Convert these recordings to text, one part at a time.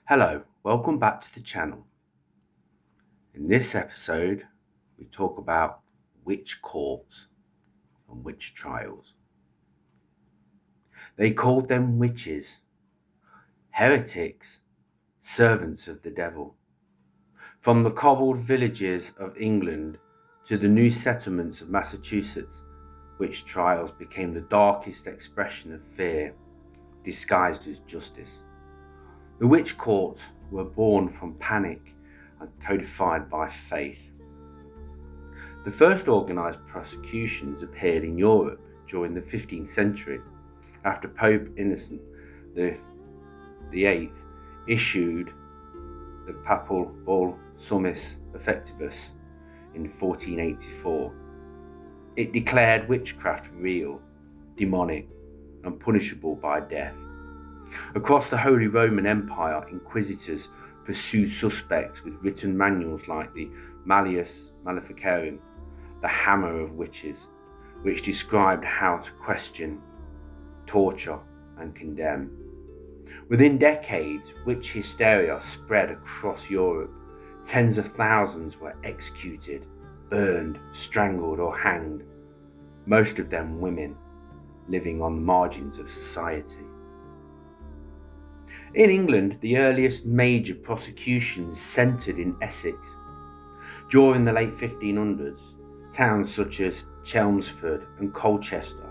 Hello, welcome back to the channel. In this episode, we talk about witch courts and witch trials. They called them witches, heretics, servants of the devil. From the cobbled villages of England to the new settlements of Massachusetts, witch trials became the darkest expression of fear, disguised as justice. The witch courts were born from panic and codified by faith. The first organised prosecutions appeared in Europe during the 15th century, after Pope Innocent the VIII issued the papal bull Summis Effectibus in 1484. It declared witchcraft real, demonic, and punishable by death. Across the Holy Roman Empire, inquisitors pursued suspects with written manuals like the Malleus Maleficarum, the Hammer of Witches, which described how to question, torture, and condemn. Within decades, witch hysteria spread across Europe. Tens of thousands were executed, burned, strangled, or hanged, most of them women living on the margins of society. In England, the earliest major prosecutions centred in Essex. During the late 1500s, towns such as Chelmsford and Colchester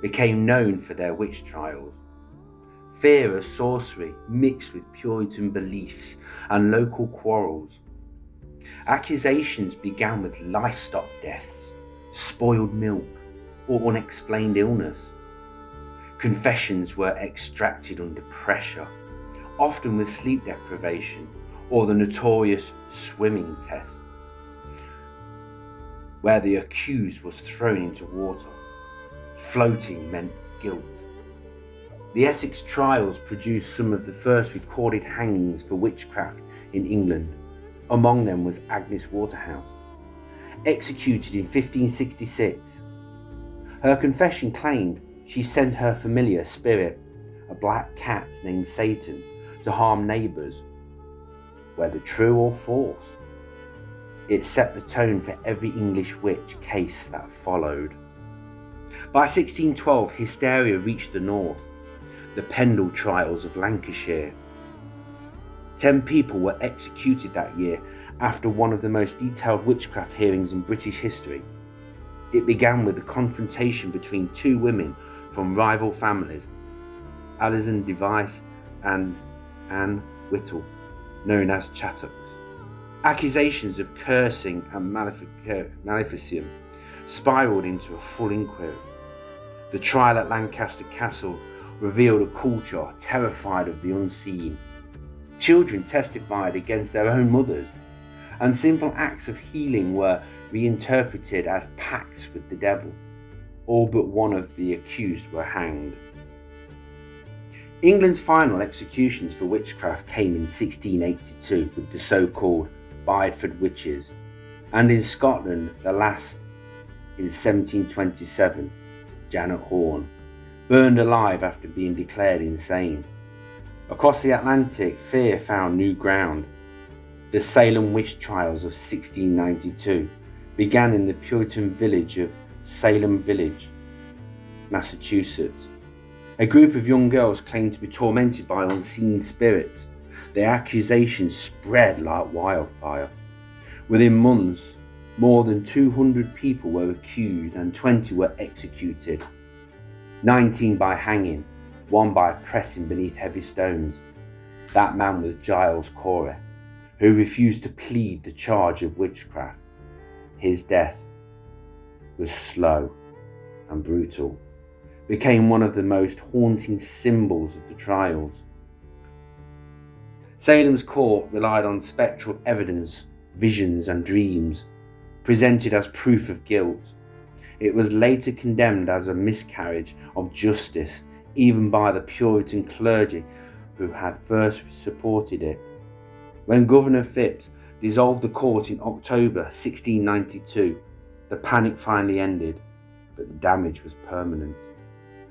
became known for their witch trials. Fear of sorcery mixed with Puritan beliefs and local quarrels. Accusations began with livestock deaths, spoiled milk, or unexplained illness. Confessions were extracted under pressure, often with sleep deprivation or the notorious swimming test, where the accused was thrown into water. Floating meant guilt. The Essex trials produced some of the first recorded hangings for witchcraft in England. Among them was Agnes Waterhouse, executed in 1566. Her confession claimed she sent her familiar spirit, a black cat named Satan, to harm neighbours. Whether true or false, it set the tone for every English witch case that followed. By 1612, hysteria reached the north, the Pendle trials of Lancashire. 10 people were executed that year after one of the most detailed witchcraft hearings in British history. It began with a confrontation between two women from rival families, Alison Device and Anne Whittle, known as Chattocks. Accusations of cursing and maleficium spiralled into a full inquiry. The trial at Lancaster Castle revealed a culture terrified of the unseen. Children testified against their own mothers, and simple acts of healing were reinterpreted as pacts with the devil. All but one of the accused were hanged. England's final executions for witchcraft came in 1682 with the so-called Bideford witches, and in Scotland the last in 1727, Janet Horne, burned alive after being declared insane. Across the Atlantic, fear found new ground. The Salem witch trials of 1692 began in the Puritan village of Salem Village, Massachusetts. A group of young girls claimed to be tormented by unseen spirits. Their accusations spread like wildfire. Within months, more than 200 people were accused and 20 were executed. 19 by hanging, 1 by pressing beneath heavy stones. That man was Giles Corey, who refused to plead the charge of witchcraft. His death was slow and brutal, became one of the most haunting symbols of the trials. Salem's court relied on spectral evidence, visions and dreams, presented as proof of guilt. It was later condemned as a miscarriage of justice, even by the Puritan clergy who had first supported it. When Governor Phipps dissolved the court in October 1692, the panic finally ended, but the damage was permanent.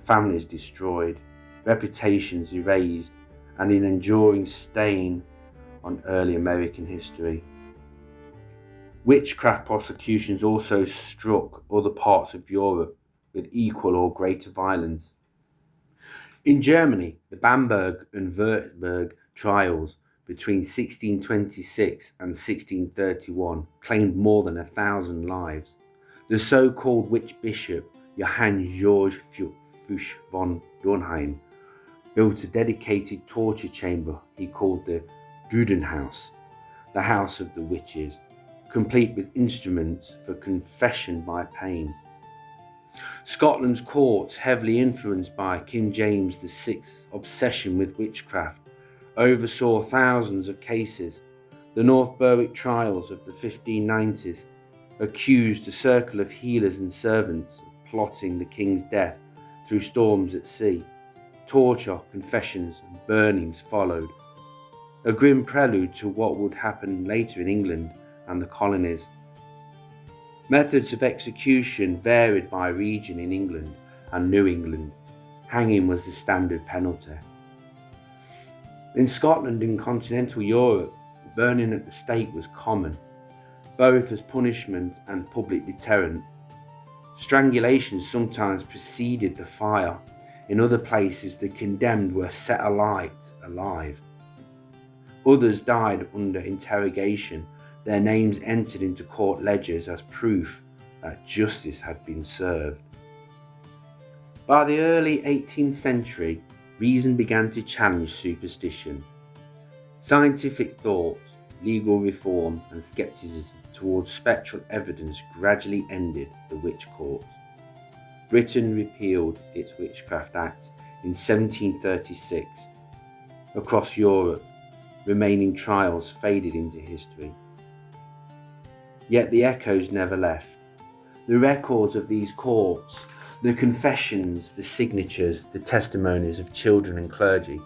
Families destroyed, reputations erased, and an enduring stain on early American history. Witchcraft prosecutions also struck other parts of Europe with equal or greater violence. In Germany, the Bamberg and Würzburg trials between 1626 and 1631 claimed more than 1,000 lives. The so-called witch bishop Johann Georg Fuchs von Dornheim built a dedicated torture chamber he called the Dudenhaus, the House of the Witches, complete with instruments for confession by pain. Scotland's courts, heavily influenced by King James VI's obsession with witchcraft, oversaw thousands of cases. The North Berwick trials of the 1590s accused a circle of healers and servants of plotting the king's death through storms at sea. Torture, confessions, and burnings followed, a grim prelude to what would happen later in England and the colonies. Methods of execution varied by region in England and New England. Hanging was the standard penalty. In Scotland and continental Europe, burning at the stake was common, both as punishment and public deterrent. Strangulation sometimes preceded the fire. In other places, the condemned were set alight alive. Others died under interrogation, their names entered into court ledgers as proof that justice had been served. By the early 18th century, reason began to challenge superstition. Scientific thought, legal reform, and skepticism towards spectral evidence gradually ended the witch court. Britain repealed its Witchcraft Act in 1736. Across Europe, remaining trials faded into history. Yet the echoes never left. The records of these courts, the confessions, the signatures, the testimonies of children and clergy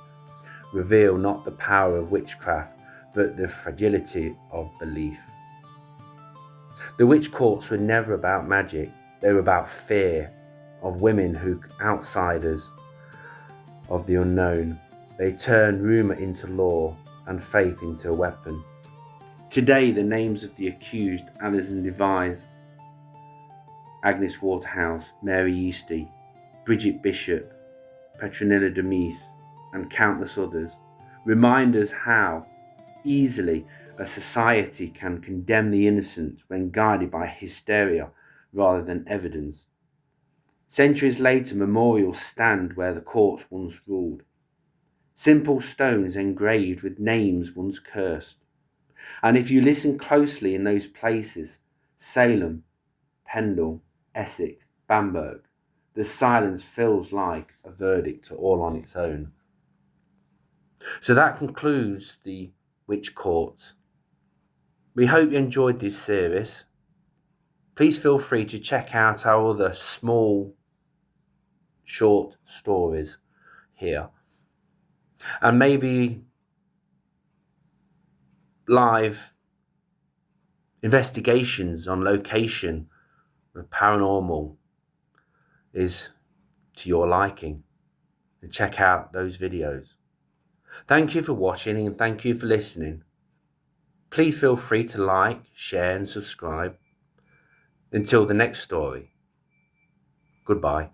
reveal not the power of witchcraft, but the fragility of belief. The witch courts were never about magic, they were about fear of women who outsiders of the unknown. They turned rumour into law and faith into a weapon. Today, the names of the accused, Alison Device, Agnes Waterhouse, Mary Easty, Bridget Bishop, Petronilla de Meath, and countless others, remind us how easily a society can condemn the innocent when guided by hysteria rather than evidence. Centuries later, memorials stand where the courts once ruled. Simple stones engraved with names once cursed. And if you listen closely in those places, Salem, Pendle, Essex, Bamburgh, the silence feels like a verdict all on its own. So that concludes the Witch Court. We hope you enjoyed this series. Please feel free to check out our other small, short stories here. And maybe live investigations on location of paranormal is to your liking. And check out those videos. Thank you for watching and thank you for listening. Please feel free to like, share and subscribe. Until the next story, goodbye.